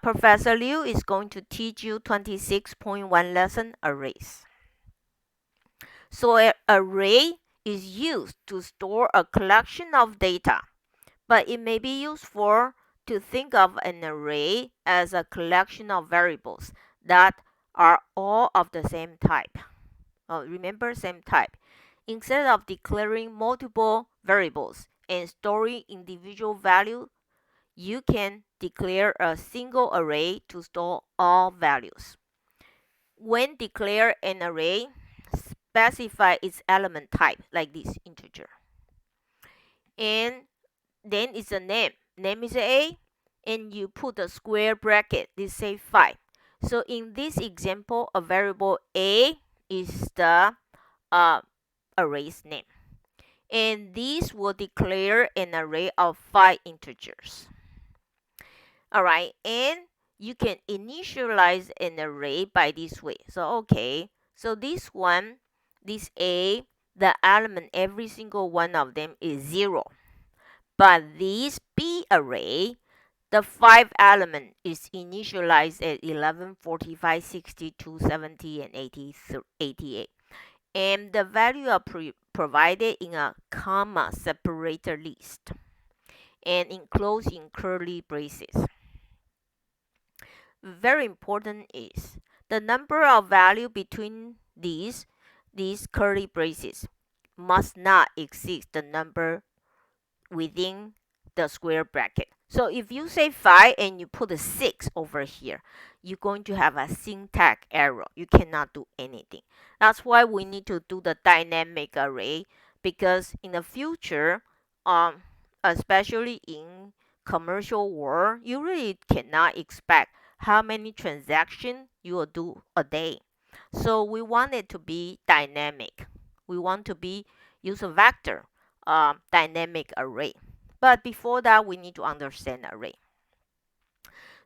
Professor Liu is going to teach you 26.1 lesson arrays. So an array is used to store a collection of data, but it may be useful to think of an array as a collection of variables that are all of the same type. Remember, same type. Instead of declaring multiple variables and storing individual values, you can declare a single array to store all values. When declare an array, specify its element type, like this integer. And then it's a name. Name is A, and you put a square bracket. This say 5. So in this example, a variable A is the array's name. And this will declare an array of 5 integers. Alright, and you can initialize an array by this way. So so this one, this A, the element, every single one of them is 0. But this B array, the 5 element is initialized at 11, 45, 62, 70, and 88. And the value are provided in a comma separator list and enclosed in curly braces. Very important is the number of value between these curly braces must not exceed the number within the square bracket. So if you say 5 and you put a 6 over here, you're going to have a syntax error. You cannot do anything. That's why we need to do the dynamic array, because in the future, especially in commercial world, you really cannot expect how many transactions you will do a day. So we want it to be dynamic. We want to use a vector dynamic array. But before that, we need to understand array.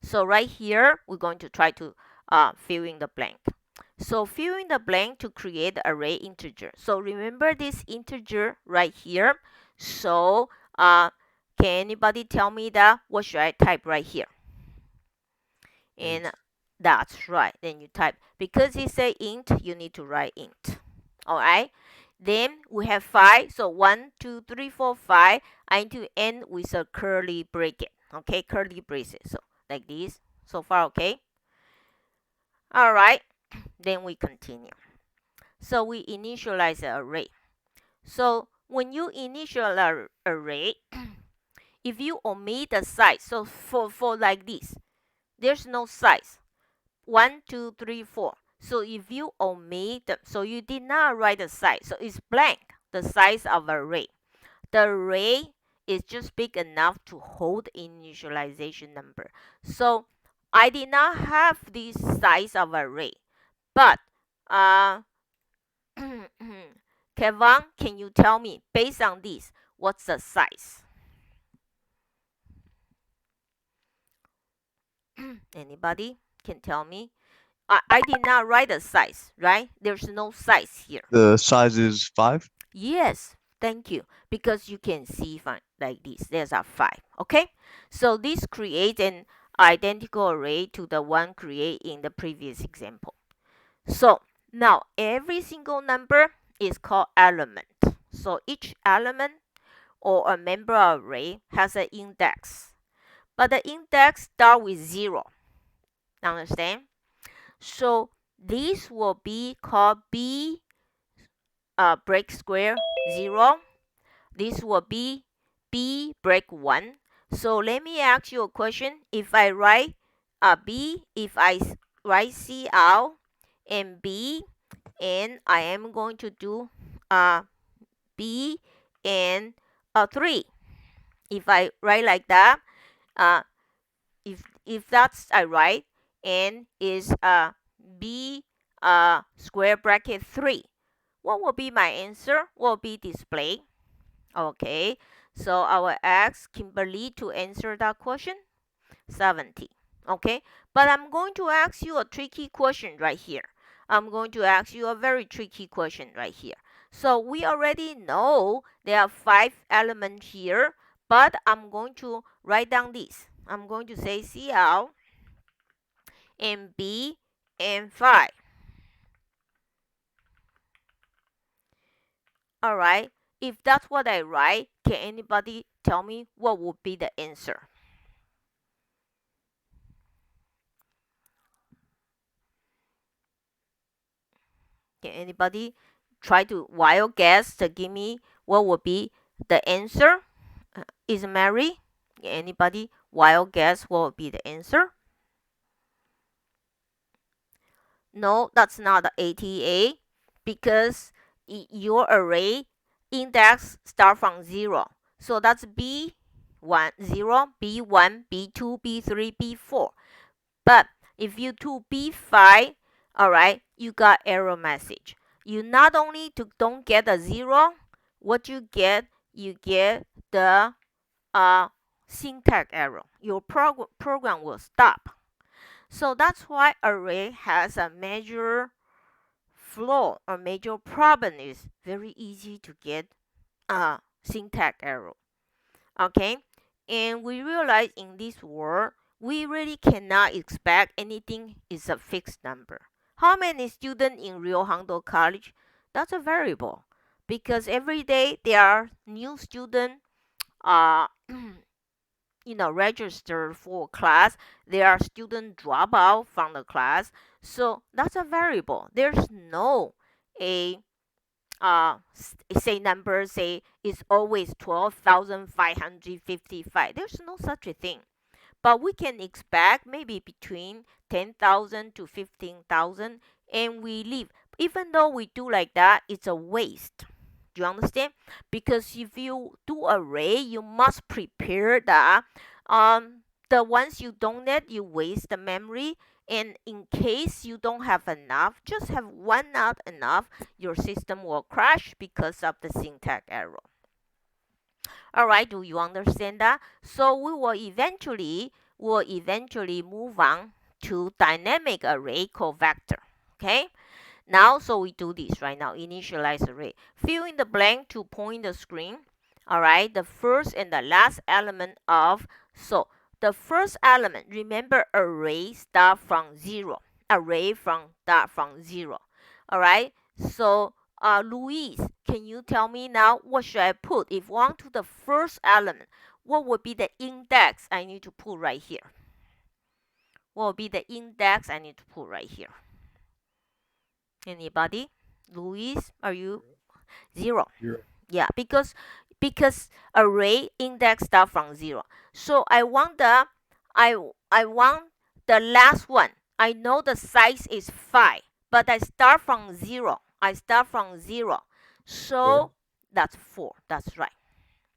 So right here, we're going to try to fill in the blank. So fill in the blank to create the array integer. So remember this integer right here. So can anybody tell me that? What should I type right here? And that's right. Then you type, because it says int, you need to write int. All right. Then we have 5. So 1, 2, 3, 4, 5. I need to end with a curly bracket. Okay, curly braces. So like this. So far, okay? All right. Then we continue. So we initialize the array. So when you initialize an array, if you omit the size, so for like this, there's no size. 1, 2, 3, 4. So if you omit them, so you did not write the size, so it's blank, the size of array. The array is just big enough to hold initialization number. So I did not have this size of array, but Kevin, can you tell me, based on this, what's the size? Anybody can tell me? I did not write a size, right? There's no size here. The size is 5? Yes, thank you. Because you can see like this. There's a 5. Okay? So this creates an identical array to the one created in the previous example. So now every single number is called element. So each element or a member of array has an index. But the index starts with 0. Understand? So this will be called B break square 0. This will be B break 1. So let me ask you a question. If I write B, if I write C out and B, and I am going to do B and 3. If I write like that, if that's I write, and is B square bracket 3, what will be my answer? Will be displayed. Okay, so I will ask Kimberly to answer that question. 70. Okay, but I'm going to ask you a tricky question right here. I'm going to ask you a very tricky question right here. So we already know there are 5 elements here, but I'm going to write down this. I'm going to say CL and B and 5. All right. If that's what I write, can anybody tell me what would be the answer? Can anybody try to wild guess to give me what would be the answer? Is Mary? Can anybody wild guess what would be the answer? No, that's not the ATA because your array index start from 0. So that's B1, 0, B1, B2, B3, B4. But if you do B5, all right, you got error message. You not only don't get a 0, what you get the syntax error. Your program will stop. So that's why array has a major flaw or major problem is very easy to get a syntax error. Okay, and we realize in this world we really cannot expect anything is a fixed number. How many students in Rio Hondo College? That's a variable because every day there are new students register for class. There are students drop out from the class, so that's a variable. There's no a say number say it's always 12,555. There's no such a thing, but we can expect maybe between 10,000 to 15,000, and we leave. Even though we do like that, it's a waste. Do you understand? Because if you do array, you must prepare the ones you don't need, you waste the memory. And in case you don't have enough, just have one not enough, your system will crash because of the syntax error. All right, do you understand that? So we will eventually move on to dynamic array called vector. Okay. Now, so we do this right now. Initialize array. Fill in the blank to point the screen. All right, the first and the last element of the first element. Remember, array start from 0. Array start from 0. All right. So, Louise, can you tell me now what should I put? If I want to the first element, what would be the index I need to put right here? What would be the index I need to put right here? Anybody? Louise, are you 0? 0. Yeah, because array index start from 0. So I want the last one. I know the size is 5, but I start from 0. So 4. that's 4. That's right.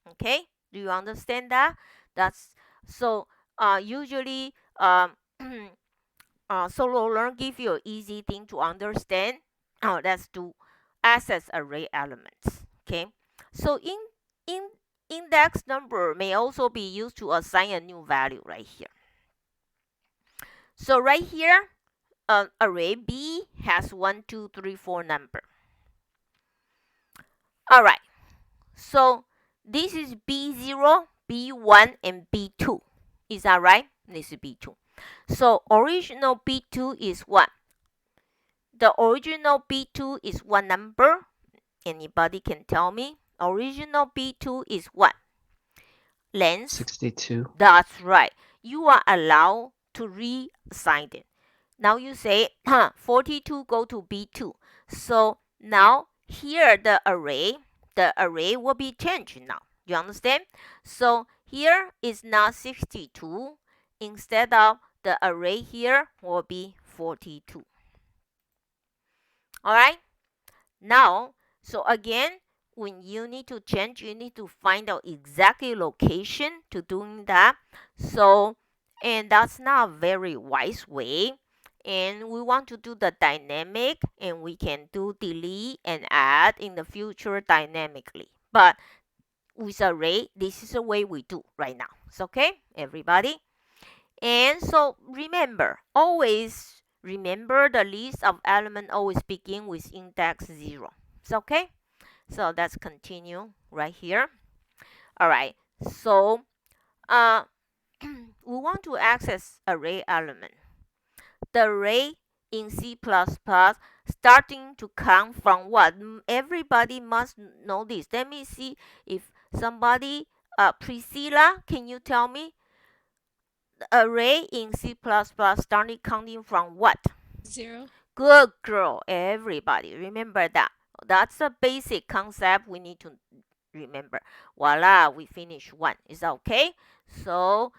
Okay? Do you understand that? That's so usually SoloLearn give you an easy thing to understand. Let's do access array elements. Okay, so in index number may also be used to assign a new value right here. So right here, array B has 1, 2, 3, 4 number. All right, so this is B0, B1, and B2. Is that right? This is B2. So original B2 is what? The original B2 is what number? Anybody can tell me? Original B2 is what? Length? 62. That's right. You are allowed to reassign it. Now you say 42 go to B2. So now here the array will be changed now. You understand? So here is now 62. Instead of the array here will be 42. All right. Now, so again, when you need to change, you need to find out exactly location to doing that. So, and that's not a very wise way. And we want to do the dynamic, and we can do delete and add in the future dynamically. But with array, this is the way we do right now. It's okay, everybody? And so remember, always remember the list of elements always begin with index 0. It's okay? So let's continue right here. All right. So we want to access array element. The array in C++ starting to count from what? Everybody must know this. Let me see if somebody, Priscilla, can you tell me? The array in C++ starting counting from what? 0. Good girl, everybody. Remember that. That's a basic concept we need to remember. Voila, we finished one. Is that okay? So